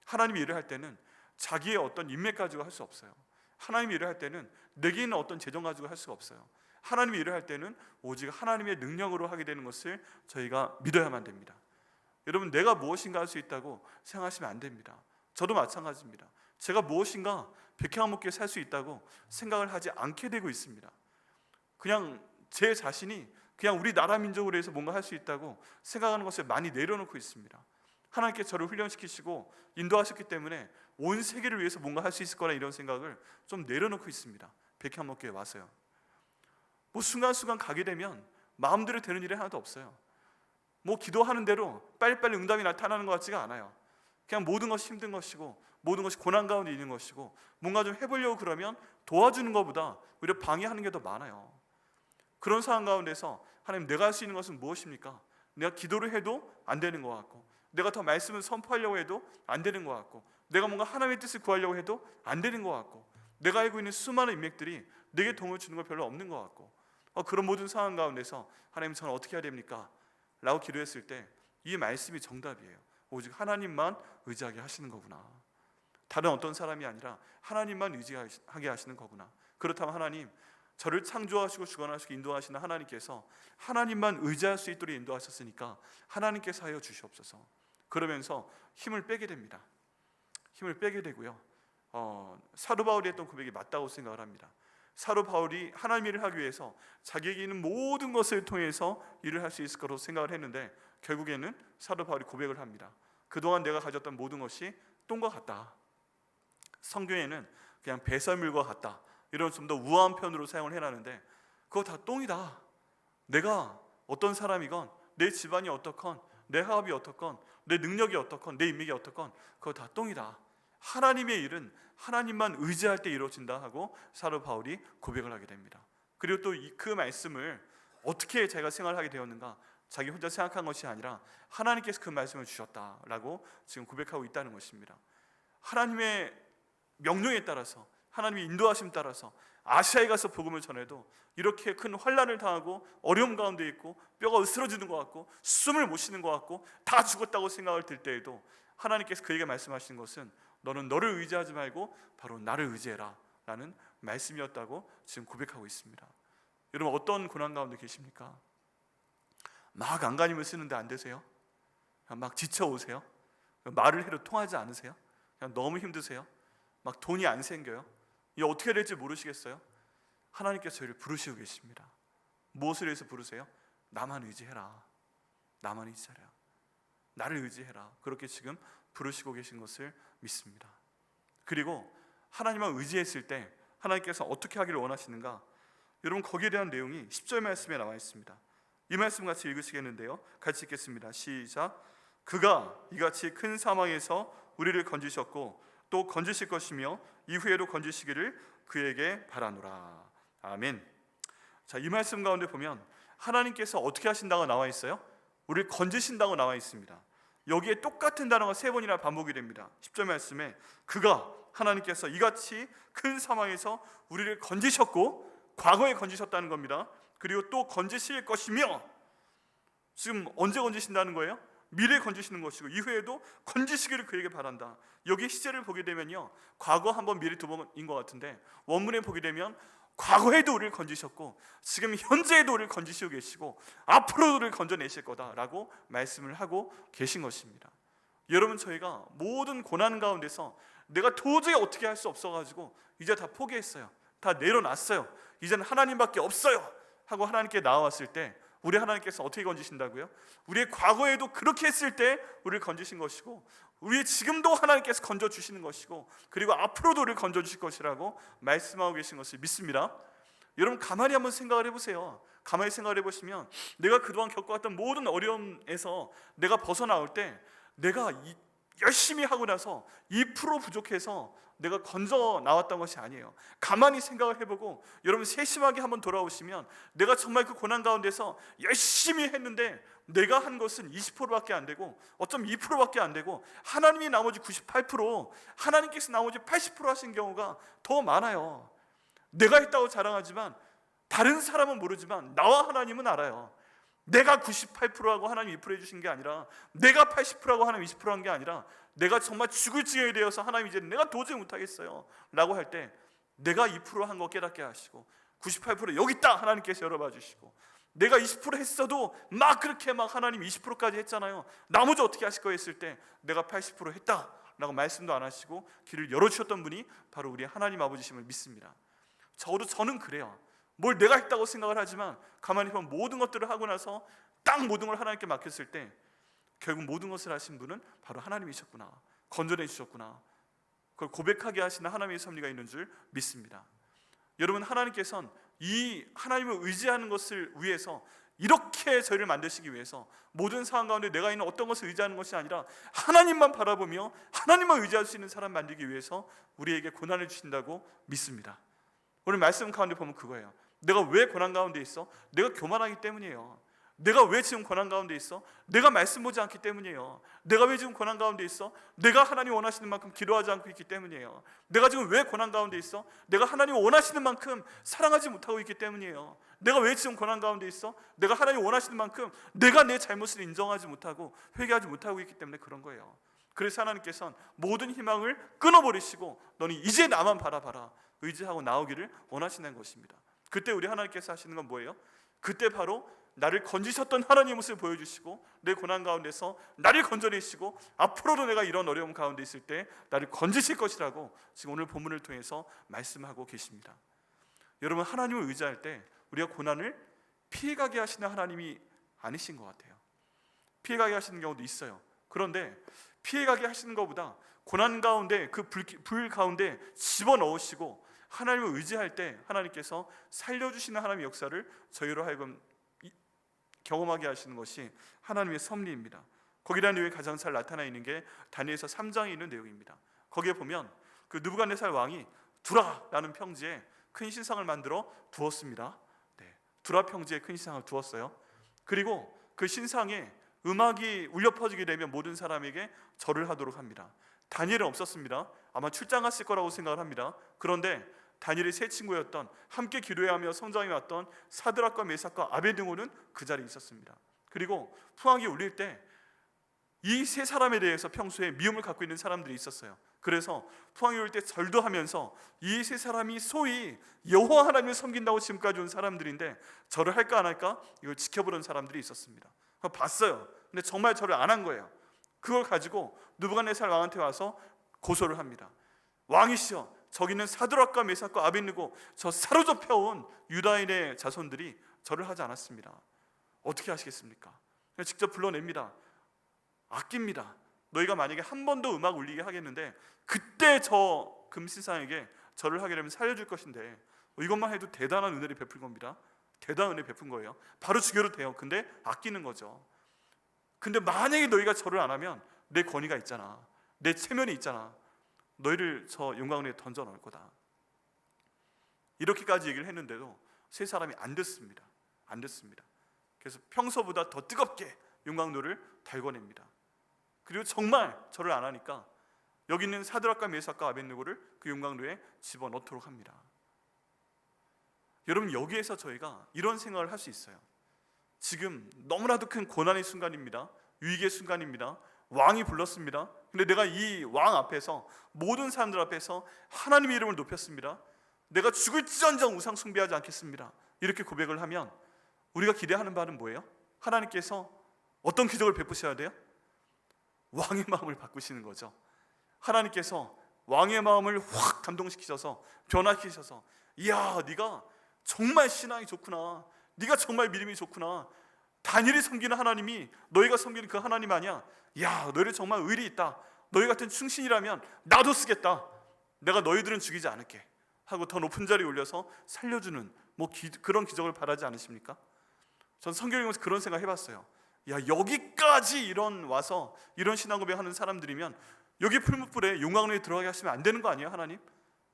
하나님이 일을 할 때는 자기의 어떤 인맥 가지고 할 수 없어요. 하나님이 일을 할 때는 내게 있는 어떤 재정 가지고 할 수가 없어요. 하나님이 일을 할 때는 오직 하나님의 능력으로 하게 되는 것을 저희가 믿어야만 됩니다. 여러분, 내가 무엇인가 할 수 있다고 생각하시면 안 됩니다. 저도 마찬가지입니다. 제가 무엇인가 백향목교에 살 수 있다고 생각을 하지 않게 되고 있습니다. 그냥 제 자신이 그냥 우리 나라 민족으로 해서 뭔가 할 수 있다고 생각하는 것을 많이 내려놓고 있습니다. 하나님께서 저를 훈련시키시고 인도하셨기 때문에 온 세계를 위해서 뭔가 할 수 있을 거라 이런 생각을 좀 내려놓고 있습니다. 백향목교에 와서요. 뭐 순간순간 가게 되면 마음대로 되는 일이 하나도 없어요. 뭐 기도하는 대로 빨리빨리 응답이 나타나는 것 같지가 않아요. 그냥 모든 것이 힘든 것이고 모든 것이 고난 가운데 있는 것이고 뭔가 좀 해보려고 그러면 도와주는 것보다 오히려 방해하는 게 더 많아요. 그런 상황 가운데서 하나님, 내가 할 수 있는 것은 무엇입니까? 내가 기도를 해도 안 되는 것 같고, 내가 더 말씀을 선포하려고 해도 안 되는 것 같고, 내가 뭔가 하나님의 뜻을 구하려고 해도 안 되는 것 같고, 내가 알고 있는 수많은 인맥들이 내게 도움을 주는 거 별로 없는 것 같고, 그런 모든 상황 가운데서 하나님, 저는 어떻게 해야 됩니까? 라고 기도했을 때 이 말씀이 정답이에요. 오직 하나님만 의지하게 하시는 거구나. 다른 어떤 사람이 아니라 하나님만 의지하게 하시는 거구나. 그렇다면 하나님, 저를 창조하시고 주관하시고 인도하시는 하나님께서 하나님만 의지할 수 있도록 인도하셨으니까 하나님께서 하여 주시옵소서. 그러면서 힘을 빼게 됩니다. 힘을 빼게 되고요. 사도 바울이 했던 고백이 맞다고 생각을 합니다. 사도 바울이 하나님 일을 하기 위해서 자기에게 있는 모든 것을 통해서 일을 할 수 있을 거라고 생각을 했는데, 결국에는 사도 바울이 고백을 합니다. 그동안 내가 가졌던 모든 것이 똥과 같다. 성경에는 그냥 배설물과 같다, 이런 좀 더 우아한 편으로 사용을 해놨는데, 그거 다 똥이다. 내가 어떤 사람이건, 내 집안이 어떻건, 내 학업이 어떻건, 내 능력이 어떻건, 내 인맥이 어떻건, 그거 다 똥이다. 하나님의 일은 하나님만 의지할 때 이루어진다 하고 사도 바울이 고백을 하게 됩니다. 그리고 또 그 말씀을 어떻게 자기가 생활하게 되었는가, 자기 혼자 생각한 것이 아니라 하나님께서 그 말씀을 주셨다라고 지금 고백하고 있다는 것입니다. 하나님의 명령에 따라서, 하나님의 인도하심 따라서 아시아에 가서 복음을 전해도 이렇게 큰 환난을 당하고 어려움 가운데 있고 뼈가 으스러지는 것 같고 숨을 못 쉬는 것 같고 다 죽었다고 생각을 들 때에도 하나님께서 그에게 말씀하시는 것은 너는 너를 의지하지 말고 바로 나를 의지해라 라는 말씀이었다고 지금 고백하고 있습니다. 여러분, 어떤 고난 가운데 계십니까? 막 안간힘을 쓰는데 안 되세요? 막 지쳐오세요? 말을 해도 통하지 않으세요? 그냥 너무 힘드세요? 막 돈이 안 생겨요? 이게 어떻게 될지 모르시겠어요? 하나님께서 저희를 부르시고 계십니다. 무엇을 위해서 부르세요? 나만 의지해라. 나만 의지해라. 나를 의지해라. 그렇게 지금 부르시고 계신 것을 믿습니다. 그리고 하나님만 의지했을 때 하나님께서 어떻게 하기를 원하시는가? 여러분, 거기에 대한 내용이 10절 말씀에 나와 있습니다. 이 말씀 같이 읽으시겠는데요, 같이 읽겠습니다. 시작. 그가 이같이 큰 사망에서 우리를 건지셨고 또 건지실 것이며 이후에도 건지시기를 그에게 바라노라. 아멘. 자, 이 말씀 가운데 보면 하나님께서 어떻게 하신다고 나와 있어요? 우리를 건지신다고 나와 있습니다. 여기에 똑같은 단어가 3번이나 반복이 됩니다. 10절 말씀에 그가, 하나님께서 이같이 큰 사망에서 우리를 건지셨고, 과거에 건지셨다는 겁니다. 그리고 또 건지실 것이며, 지금 언제 건지신다는 거예요? 미래에 건지시는 것이고 이후에도 건지시기를 그에게 바란다. 여기 시제를 보게 되면요, 과거 한 번, 미래 2번인 것 같은데, 원문에 보게 되면 과거에도 우리를 건지셨고 지금 현재에도 우리를 건지시고 계시고 앞으로도 우리를 건져내실 거다라고 말씀을 하고 계신 것입니다. 여러분, 저희가 모든 고난 가운데서 내가 도저히 어떻게 할 수 없어가지고 이제 다 포기했어요, 다 내려놨어요, 이제는 하나님밖에 없어요 하고 하나님께 나와왔을 때 우리 하나님께서 어떻게 건지신다고요? 우리의 과거에도 그렇게 했을 때 우리를 건지신 것이고 우리의 지금도 하나님께서 건져주시는 것이고 그리고 앞으로도 우리를 건져주실 것이라고 말씀하고 계신 것을 믿습니다. 여러분, 가만히 한번 생각을 해보세요. 가만히 생각을 해보시면 내가 그동안 겪어왔던 모든 어려움에서 내가 벗어나올 때 내가 열심히 하고 나서 2% 부족해서 내가 건져 나왔던 것이 아니에요. 가만히 생각을 해보고 여러분 세심하게 한번 돌아오시면 내가 정말 그 고난 가운데서 열심히 했는데 내가 한 것은 20%밖에 안 되고 어쩜 2%밖에 안 되고 하나님이 나머지 98%, 하나님께서 나머지 80% 하신 경우가 더 많아요. 내가 했다고 자랑하지만 다른 사람은 모르지만 나와 하나님은 알아요. 내가 98%하고 하나님 2% 해주신 게 아니라 내가 80%하고 하나님 20%한 게 아니라 내가 정말 죽을 지경이 되어서 하나님 이제 내가 도저히 못하겠어요 라고 할 때 내가 2% 한 거 깨닫게 하시고 98% 여기 있다 하나님께서 열어봐 주시고 내가 20% 했어도 막 그렇게 막 하나님 20%까지 했잖아요, 나머지 어떻게 하실 거예요 했을 때 내가 80% 했다 라고 말씀도 안 하시고 길을 열어주셨던 분이 바로 우리 하나님 아버지심을 믿습니다. 저는 그래요. 뭘 내가 했다고 생각을 하지만 가만히 보면 모든 것들을 하고 나서 딱 모든 걸 하나님께 맡겼을 때 결국 모든 것을 하신 분은 바로 하나님이셨구나, 건져내 주셨구나, 그걸 고백하게 하시는 하나님의 섭리가 있는 줄 믿습니다. 여러분, 하나님께서는 이 하나님을 의지하는 것을 위해서 이렇게 저희를 만드시기 위해서 모든 상황 가운데 내가 있는 어떤 것을 의지하는 것이 아니라 하나님만 바라보며 하나님만 의지할 수 있는 사람 만들기 위해서 우리에게 고난을 주신다고 믿습니다. 오늘 말씀 가운데 보면 그거예요. 내가 왜 고난 가운데 있어? 내가 교만하기 때문이에요. 내가 왜 지금 고난 가운데 있어? 내가 말씀 보지 않기 때문이에요. 내가 왜 지금 고난 가운데 있어? 내가 하나님 원하시는 만큼 기도하지 않고 있기 때문이에요. 내가 지금 왜 고난 가운데 있어? 내가 하나님 원하시는 만큼 사랑하지 못하고 있기 때문이에요. 내가 왜 지금 고난 가운데 있어? 내가 하나님 원하시는 만큼 내가 내 잘못을 인정하지 못하고 회개하지 못하고 있기 때문에 그런 거예요. 그래서 하나님께서는 모든 희망을 끊어버리시고 너는 이제 나만 바라봐라 의지하고 나오기를 원하시는 것입니다. 그때 우리 하나님께서 하시는 건 뭐예요? 그때 바로 나를 건지셨던 하나님의 모습을 보여주시고 내 고난 가운데서 나를 건져내시고 앞으로도 내가 이런 어려움 가운데 있을 때 나를 건지실 것이라고 지금 오늘 본문을 통해서 말씀하고 계십니다. 여러분, 하나님을 의지할 때 우리가 고난을 피해가게 하시는 하나님이 아니신 것 같아요. 피해가게 하시는 경우도 있어요. 그런데 피해가게 하시는 것보다 고난 가운데 그 불 가운데 집어넣으시고 하나님을 의지할 때 하나님께서 살려주시는 하나님의 역사를 저희로 하여금 경험하게 하시는 것이 하나님의 섭리입니다. 거기란 이유에 가장 잘 나타나 있는 게 다니엘서 3장에 있는 내용입니다. 거기에 보면 그 느부갓네살 왕이 두라라는 평지에 큰 신상을 만들어 두었습니다. 두라 평지에 큰 신상을 두었어요. 그리고 그 신상에 음악이 울려 퍼지게 되면 모든 사람에게 절을 하도록 합니다. 다니엘은 없었습니다. 아마 출장 갔을 거라고 생각을 합니다. 그런데 다니엘의 세 친구였던 함께 기도하며 성장해 왔던 사드락과 메삭과 아베드고는 그 자리에 있었습니다. 그리고 풍악이 울릴 때 이 세 사람에 대해서 평소에 미움을 갖고 있는 사람들이 있었어요. 그래서 풍악이 울릴 때 절도 하면서 이 세 사람이 소위 여호와 하나님을 섬긴다고 지금까지 온 사람들인데 절을 할까 안 할까 이걸 지켜보는 사람들이 있었습니다. 봤어요. 근데 정말 절을 안 한 거예요. 그걸 가지고 느부갓네살 왕한테 와서 고소를 합니다. 왕이시여, 저기는 사드락과 메삭과 아벳느고 저 사로잡혀온 유다인의 자손들이 절을 하지 않았습니다. 어떻게 하시겠습니까? 그냥 직접 불러냅니다. 아낍니다. 너희가 만약에 한 번 더 음악 울리게 하겠는데 그때 저 금신상에게 절을 하게 되면 살려줄 것인데 이것만 해도 대단한 은혜를 베푼 겁니다. 대단한 은혜 베푼 거예요. 바로 죽여도 돼요. 근데 아끼는 거죠. 근데 만약에 너희가 절을 안 하면 내 권위가 있잖아, 내 체면이 있잖아, 너희를 저 용광로에 던져 넣을 거다. 이렇게까지 얘기를 했는데도 세 사람이 안 듣습니다. 안 듣습니다. 그래서 평소보다 더 뜨겁게 용광로를 달궈냅니다. 그리고 정말 절을 안 하니까 여기 있는 사드락과 메삭과 아벳느고를 그 용광로에 집어넣도록 합니다. 여러분, 여기에서 저희가 이런 생각을 할 수 있어요. 지금 너무나도 큰 고난의 순간입니다. 위기의 순간입니다. 왕이 불렀습니다. 근데 내가 이 왕 앞에서, 모든 사람들 앞에서 하나님의 이름을 높였습니다. 내가 죽을지언정 우상 숭배하지 않겠습니다. 이렇게 고백을 하면 우리가 기대하는 바는 뭐예요? 하나님께서 어떤 기적을 베푸셔야 돼요? 왕의 마음을 바꾸시는 거죠. 하나님께서 왕의 마음을 확 감동시키셔서 변화시키셔서, 이야, 네가 정말 신앙이 좋구나, 네가 정말 믿음이 좋구나, 다니엘이 섬기는 하나님이 너희가 섬기는 그 하나님 아니야, 야, 너희를 정말 의리 있다, 너희 같은 충신이라면 나도 쓰겠다, 내가 너희들은 죽이지 않을게 하고 더 높은 자리에 올려서 살려주는 그런 기적을 바라지 않으십니까? 전 성경 읽으면서 그런 생각 해봤어요. 야, 여기까지 와서 이런 신앙 고백하는 사람들이면 여기 풀무불에 용광로에 들어가게 하시면 안 되는 거 아니에요, 하나님?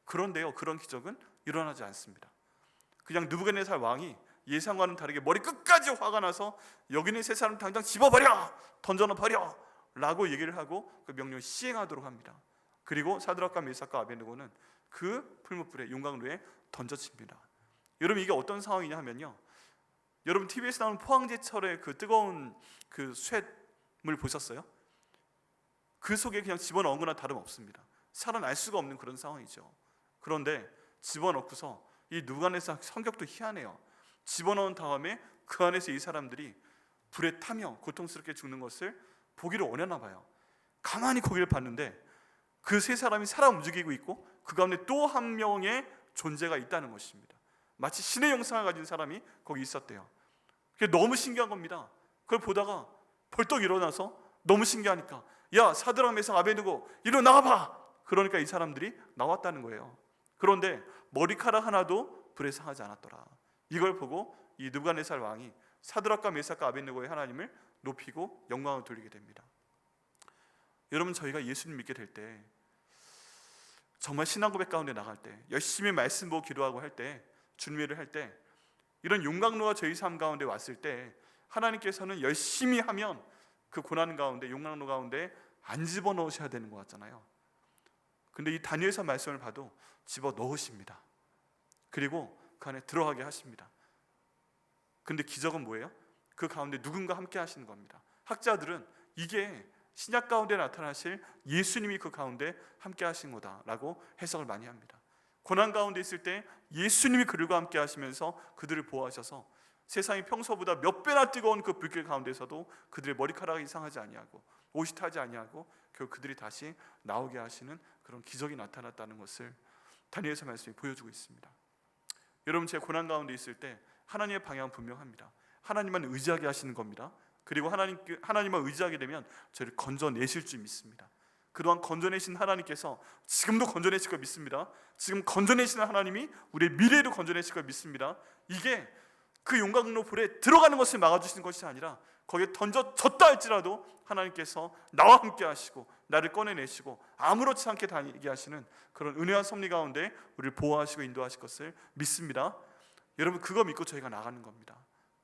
그런데요, 그런 기적은 일어나지 않습니다. 그냥 느부갓네살 왕이 예상과는 다르게 머리 끝까지 화가 나서 여기는 세 사람 당장 집어버려, 던져버려 라고 얘기를 하고 그 명령을 시행하도록 합니다. 그리고 사드락과 메삭과 아벳느고는 그 풀무불에 용광로에 던져집니다. 여러분, 이게 어떤 상황이냐 하면요, 여러분 TV에서 나오는 포항제철의 그 뜨거운 그 쇳물 보셨어요? 그 속에 그냥 집어넣은 거나 다름없습니다. 살아날 수가 없는 그런 상황이죠. 그런데 집어넣고서 이 느부갓네살 성격도 희한해요. 집어넣은 다음에 그 안에서 이 사람들이 불에 타며 고통스럽게 죽는 것을 보기를 원하나 봐요. 가만히 거기를 봤는데 그 세 사람이 살아 움직이고 있고 그 가운데 또 한 명의 존재가 있다는 것입니다. 마치 신의 형상을 가진 사람이 거기 있었대요. 그게 너무 신기한 겁니다. 그걸 보다가 벌떡 일어나서 너무 신기하니까, 야, 사드락 메삭 아벳느고 이리 나와봐. 그러니까 이 사람들이 나왔다는 거예요. 그런데 머리카락 하나도 불에 상하지 않았더라. 이걸 보고 이 느부갓네살 왕이 사드락과 메삭과 아벳느고의 하나님을 높이고 영광을 돌리게 됩니다. 여러분, 저희가 예수님 믿게 될 때, 정말 신앙 고백 가운데 나갈 때, 열심히 말씀 보고 기도하고 할 때, 준비를 할 때, 이런 용광로가 저희 삶 가운데 왔을 때 하나님께서는 열심히 하면 그 고난 가운데, 용광로 가운데 안 집어넣으셔야 되는 것 같잖아요. 근데 이 다니엘서 말씀을 봐도 집어넣으십니다. 그리고 그 안에 들어가게 하십니다. 근데 기적은 뭐예요? 그 가운데 누군가 함께 하시는 겁니다. 학자들은 이게 신약 가운데 나타나실 예수님이 그 가운데 함께 하신 거다라고 해석을 많이 합니다. 고난 가운데 있을 때 예수님이 그들과 함께 하시면서 그들을 보호하셔서 세상이 평소보다 몇 배나 뜨거운 그 불길 가운데서도 그들의 머리카락이 상하지 아니하고 옷이 타지 아니하고 결국 그들이 다시 나오게 하시는 그런 기적이 나타났다는 것을 다니엘서 말씀이 보여주고 있습니다. 여러분, 제 고난 가운데 있을 때 하나님의 방향은 분명합니다. 하나님만 의지하게 하시는 겁니다. 그리고 하나님만 의지하게 되면 저를 건져내실 줄 믿습니다. 그동안 건져내신 하나님께서 지금도 건져내실 걸 믿습니다. 지금 건져내시는 하나님이 우리의 미래도 건져내실 걸 믿습니다. 이게 그 용광로 불에 들어가는 것을 막아주시는 것이 아니라 거기에 던져졌다 할지라도 하나님께서 나와 함께 하시고 나를 꺼내내시고 아무렇지 않게 다니게 하시는 그런 은혜와 섭리 가운데 우리를 보호하시고 인도하실 것을 믿습니다. 여러분, 그거 믿고 저희가 나가는 겁니다.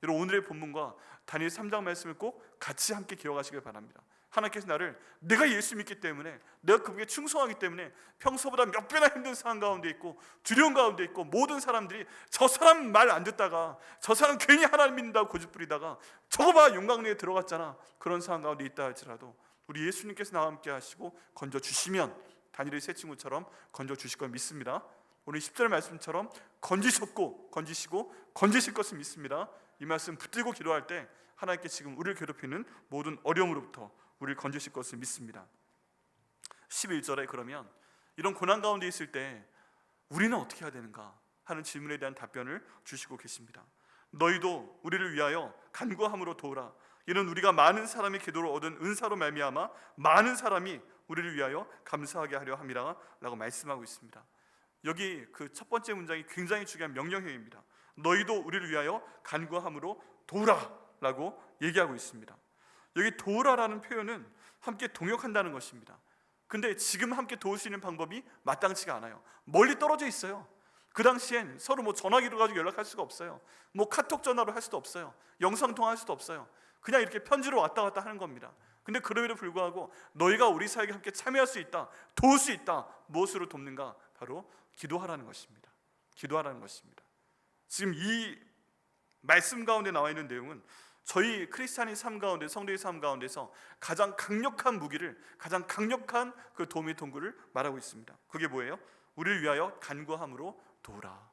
여러분, 오늘의 본문과 다니엘 3장 말씀을 꼭 같이 함께 기억하시길 바랍니다. 하나님께서 나를, 내가 예수 믿기 때문에, 내가 그분께 충성하기 때문에 평소보다 몇 배나 힘든 상황 가운데 있고 두려움 가운데 있고, 모든 사람들이 저 사람 말 안 듣다가, 저 사람 괜히 하나님 믿는다고 고집부리다가 저거 봐 용광로에 들어갔잖아, 그런 상황 가운데 있다 할지라도 우리 예수님께서 나와 함께 하시고 건져주시면 다니엘의 세 친구처럼 건져주실 걸 믿습니다. 오늘 10절 말씀처럼 건지시고 건지실 것을 믿습니다. 이 말씀 붙들고 기도할 때 하나님께 지금 우리를 괴롭히는 모든 어려움으로부터 우리를 건지실 것을 믿습니다. 11절에 그러면 이런 고난 가운데 있을 때 우리는 어떻게 해야 되는가 하는 질문에 대한 답변을 주시고 계십니다. 너희도 우리를 위하여 간구함으로 도우라. 이는 우리가 많은 사람의 기도를 얻은 은사로 말미암아 많은 사람이 우리를 위하여 감사하게 하려 함이라 라고 말씀하고 있습니다. 여기 그 첫 번째 문장이 굉장히 중요한 명령형입니다. 너희도 우리를 위하여 간구함으로 도우라 라고 얘기하고 있습니다. 여기 도우라라는 표현은 함께 동역한다는 것입니다. 근데 지금 함께 도울 수 있는 방법이 마땅치가 않아요. 멀리 떨어져 있어요. 그 당시엔 서로 전화기로 가지고 연락할 수가 없어요. 카톡 전화로 할 수도 없어요. 영상통화할 수도 없어요. 그냥 이렇게 편지로 왔다 갔다 하는 겁니다. 근데 그럼에도 불구하고 너희가 우리 사역에 함께 참여할 수 있다, 도울 수 있다. 무엇으로 돕는가? 바로 기도하라는 것입니다. 기도하라는 것입니다. 지금 이 말씀 가운데 나와 있는 내용은 저희 크리스찬의 삶 가운데, 성도의 삶 가운데서 가장 강력한 무기를, 가장 강력한 그 도움의 동구를 말하고 있습니다. 그게 뭐예요? 우리를 위하여 간구함으로 도우라.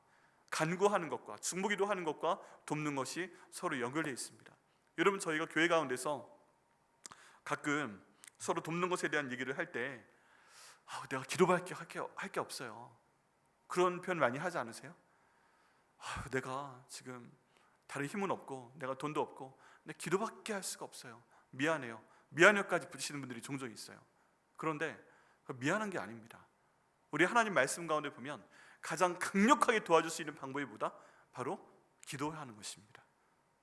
간구하는 것과 중보기도 하는 것과 돕는 것이 서로 연결되어 있습니다. 여러분, 저희가 교회 가운데서 가끔 서로 돕는 것에 대한 얘기를 할 때 내가 기도밖에 할 게 없어요, 그런 표현 많이 하지 않으세요? 내가 지금 다른 힘은 없고 내가 돈도 없고 근데 기도밖에 할 수가 없어요, 미안해요. 미안해요까지 붙이시는 분들이 종종 있어요. 그런데 미안한 게 아닙니다. 우리 하나님 말씀 가운데 보면 가장 강력하게 도와줄 수 있는 방법이 뭐다? 바로 기도하는 것입니다.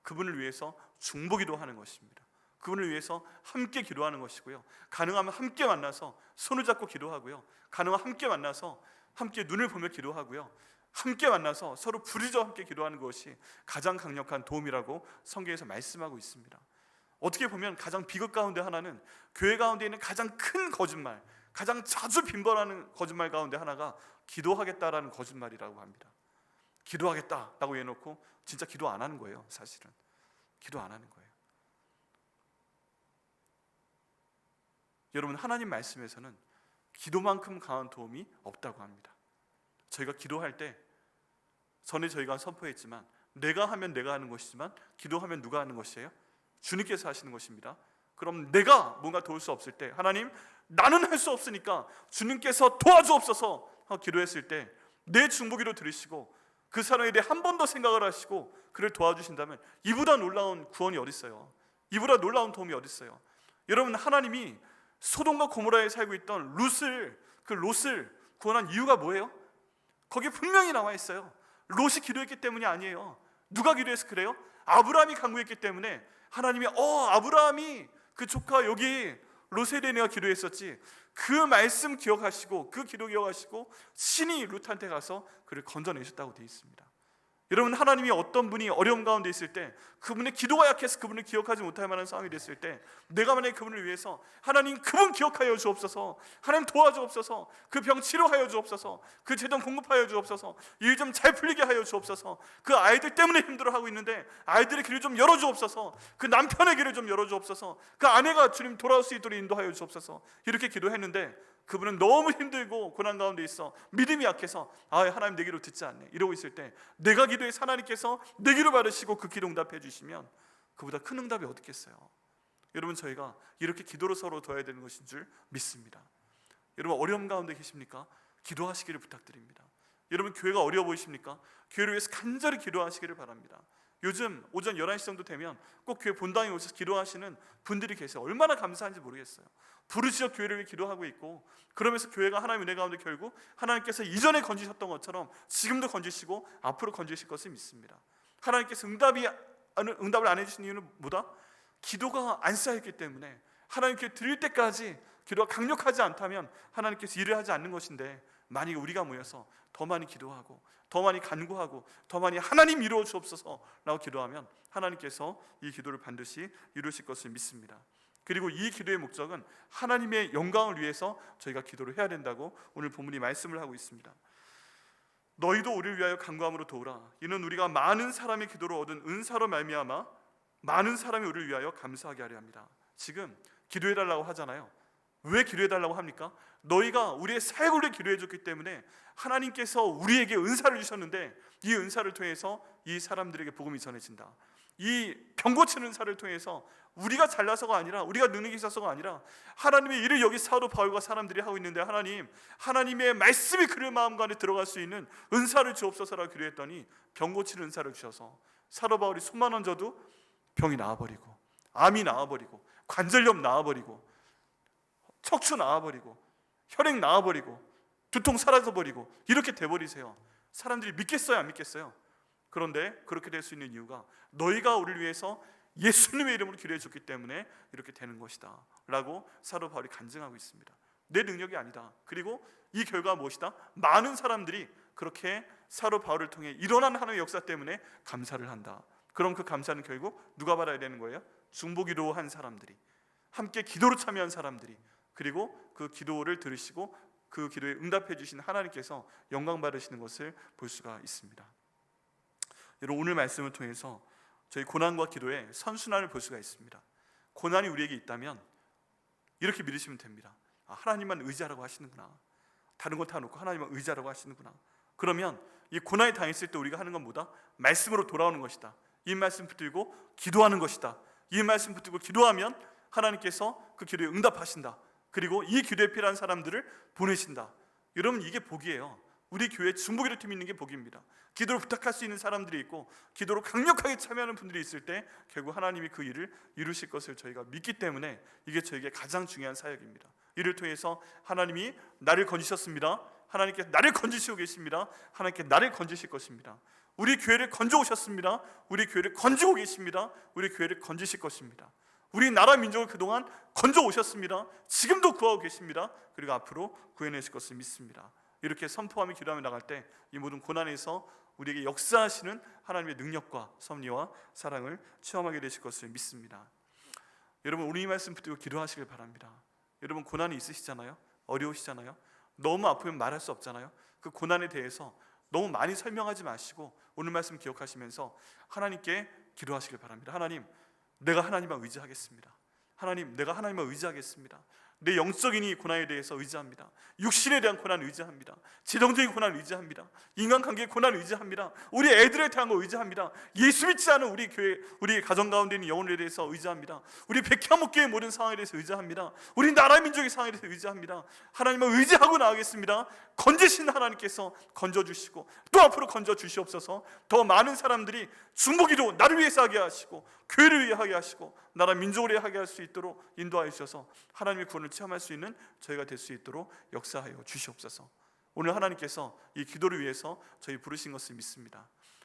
그분을 위해서 중보기도 하는 것입니다. 그분을 위해서 함께 기도하는 것이고요, 가능하면 함께 만나서 손을 잡고 기도하고요, 가능하면 함께 만나서 함께 눈을 보며 기도하고요, 함께 만나서 서로 부르짖어 함께 기도하는 것이 가장 강력한 도움이라고 성경에서 말씀하고 있습니다. 어떻게 보면 가장 비극 가운데 하나는 교회 가운데 있는 가장 큰 거짓말, 가장 자주 빈번하는 거짓말 가운데 하나가 기도하겠다라는 거짓말이라고 합니다. 기도하겠다라고 해놓고 진짜 기도 안 하는 거예요. 사실은 기도 안 하는 거예요. 여러분, 하나님 말씀에서는 기도만큼 강한 도움이 없다고 합니다. 저희가 기도할 때 전에 저희가 선포했지만 내가 하면 내가 하는 것이지만 기도하면 누가 하는 것이에요? 주님께서 하시는 것입니다. 그럼 내가 뭔가 도울 수 없을 때 하나님, 나는 할 수 없으니까 주님께서 도와주옵소서 하고 기도했을 때 내 중보기도 들으시고 그 사람에 대해 한 번 더 생각을 하시고 그를 도와주신다면 이보다 놀라운 구원이 어디 있어요? 이보다 놀라운 도움이 어디 있어요? 여러분, 하나님이 소돔과 고모라에 살고 있던 롯을 구원한 이유가 뭐예요? 거기에 분명히 나와 있어요. 롯이 기도했기 때문이 아니에요. 누가 기도해서 그래요? 아브라함이 간구했기 때문에 하나님이 아브라함이 그 조카 여기 롯에 대해 내가 기도했었지, 그 말씀 기억하시고 그 기도 기억하시고 신이 롯한테 가서 그를 건져내셨다고 되어 있습니다. 여러분, 하나님이 어떤 분이 어려움 가운데 있을 때 그분의 기도가 약해서 그분을 기억하지 못할 만한 상황이 됐을 때 내가 만약에 그분을 위해서 하나님 그분 기억하여 주옵소서, 하나님 도와주옵소서, 그 병 치료하여 주옵소서, 그 재정 공급하여 주옵소서, 일 좀 잘 풀리게 하여 주옵소서, 그 아이들 때문에 힘들어하고 있는데 아이들의 길을 좀 열어주옵소서, 그 남편의 길을 좀 열어주옵소서, 그 아내가 주님 돌아올 수 있도록 인도하여 주옵소서, 이렇게 기도했는데 그분은 너무 힘들고 고난 가운데 있어 믿음이 약해서 하나님 내 기도 듣지 않네 이러고 있을 때 내가 기도해서 하나님께서 내 기도 받으시고 그 기도 응답해 주시면 그보다 큰 응답이 어디 있겠어요. 여러분, 저희가 이렇게 기도로 서로 도와야 되는 것인 줄 믿습니다. 여러분, 어려움 가운데 계십니까? 기도하시기를 부탁드립니다. 여러분, 교회가 어려워 보이십니까? 교회를 위해서 간절히 기도하시기를 바랍니다. 요즘 오전 11시 정도 되면 꼭 교회 본당에 오셔서 기도하시는 분들이 계세요. 얼마나 감사한지 모르겠어요. 부르짖어 교회를 위해 기도하고 있고, 그러면서 교회가 하나님의 은혜 가운데 결국 하나님께서 이전에 건지셨던 것처럼 지금도 건지시고 앞으로 건지실 것을 믿습니다. 하나님께서 응답을 안 해주신 이유는 뭐다? 기도가 안 쌓였기 때문에 하나님께 드릴 때까지 기도가 강력하지 않다면 하나님께서 일을 하지 않는 것인데, 만약에 우리가 모여서 더 많이 기도하고 더 많이 간구하고 더 많이 하나님 이루어 주옵소서 라고 기도하면 하나님께서 이 기도를 반드시 이루실 것을 믿습니다. 그리고 이 기도의 목적은 하나님의 영광을 위해서 저희가 기도를 해야 된다고 오늘 본문이 말씀을 하고 있습니다. 너희도 우리를 위하여 간구함으로 도우라. 이는 우리가 많은 사람의 기도로 얻은 은사로 말미암아 많은 사람이 우리를 위하여 감사하게 하려 합니다. 지금 기도해달라고 하잖아요. 왜 기도해달라고 합니까? 너희가 우리의 사역을 위해 기도해줬기 때문에 하나님께서 우리에게 은사를 주셨는데, 이 은사를 통해서 이 사람들에게 복음이 전해진다. 이 병 고치는 은사를 통해서 우리가 잘나서가 아니라, 우리가 능력이 있어서가 아니라 하나님의 일을 여기 사도 바울과 사람들이 하고 있는데, 하나님의 말씀이 그의 마음 안에 들어갈 수 있는 은사를 주옵소서라고 기도했더니 병 고치는 은사를 주셔서 사도 바울이 손만 얹어도 병이 나아버리고, 암이 나아버리고, 관절염 나아버리고, 척추 나아버리고, 혈액 나아버리고, 두통 사라져버리고, 이렇게 돼버리세요. 사람들이 믿겠어요, 안 믿겠어요? 그런데 그렇게 될 수 있는 이유가 너희가 우리를 위해서 예수님의 이름으로 기도해 줬기 때문에 이렇게 되는 것이다 라고 사도 바울이 간증하고 있습니다. 내 능력이 아니다. 그리고 이 결과가 무엇이다? 많은 사람들이 그렇게 사도 바울을 통해 일어난 하나님의 역사 때문에 감사를 한다. 그럼 그 감사는 결국 누가 받아야 되는 거예요? 중보기도한 사람들이, 함께 기도로 참여한 사람들이, 그리고 그 기도를 들으시고 그 기도에 응답해 주신 하나님께서 영광 받으시는 것을 볼 수가 있습니다. 여러분, 오늘 말씀을 통해서 저희 고난과 기도의 선순환을 볼 수가 있습니다. 고난이 우리에게 있다면 이렇게 믿으시면 됩니다. 하나님만 의지하라고 하시는구나. 다른 거 다 놓고 하나님만 의지하라고 하시는구나. 그러면 이 고난이 당했을 때 우리가 하는 건 뭐다? 말씀으로 돌아오는 것이다. 이 말씀 붙들고 기도하는 것이다. 이 말씀 붙들고 기도하면 하나님께서 그 기도에 응답하신다. 그리고 이 기도에 필요한 사람들을 보내신다. 여러분, 이게 복이에요. 우리 교회 중보기도 팀이 있는 게 복입니다. 기도를 부탁할 수 있는 사람들이 있고 기도로 강력하게 참여하는 분들이 있을 때 결국 하나님이 그 일을 이루실 것을 저희가 믿기 때문에 이게 저에게 가장 중요한 사역입니다. 이를 통해서 하나님이 나를 건지셨습니다. 하나님께서 나를 건지시고 계십니다. 하나님께 나를 건지실 것입니다. 우리 교회를 건져 오셨습니다. 우리 교회를 건지고 계십니다. 우리 교회를 건지실 것입니다. 우리 나라 민족을 그동안 건져 오셨습니다. 지금도 구하고 계십니다. 그리고 앞으로 구해내실 것을 믿습니다. 이렇게 선포하며 기도하며 나갈 때 이 모든 고난에서 우리에게 역사하시는 하나님의 능력과 섭리와 사랑을 체험하게 되실 것을 믿습니다. 여러분, 우리 이 말씀 붙들고 기도하시길 바랍니다. 여러분, 고난이 있으시잖아요. 어려우시잖아요. 너무 아프면 말할 수 없잖아요. 그 고난에 대해서 너무 많이 설명하지 마시고 오늘 말씀 기억하시면서 하나님께 기도하시길 바랍니다. 하나님, 내가 하나님만 의지하겠습니다. 하나님, 내가 하나님만 의지하겠습니다. 내 영적인 이 고난에 대해서 의지합니다. 육신에 대한 고난을 의지합니다. 재정적인 고난을 의지합니다. 인간관계의 고난을 의지합니다. 우리 애들에 대한 거 의지합니다. 예수 믿지 않은 우리 교회, 우리 가정 가운데 있는 영혼에 대해서 의지합니다. 우리 백향목교의 모든 상황에 대해서 의지합니다. 우리 나라 민족의 상황에 대해서 의지합니다. 하나님을 의지하고 나가겠습니다. 건지신 하나님께서 건져주시고 또 앞으로 건져주시옵소서. 더 많은 사람들이 중보기도 나를 위해서 하게 하시고 교회를 위해 하게 하시고 나라 민족을 위해 하게 할 수 있도록 인도하여 주셔서 하나님의 구원을 체험할 수 있는 저희가 될 수 있도록 역사하여 주시옵소서. 오늘 하나님께서 이 기도를 위해서 저희 부르신 것을 믿습니다.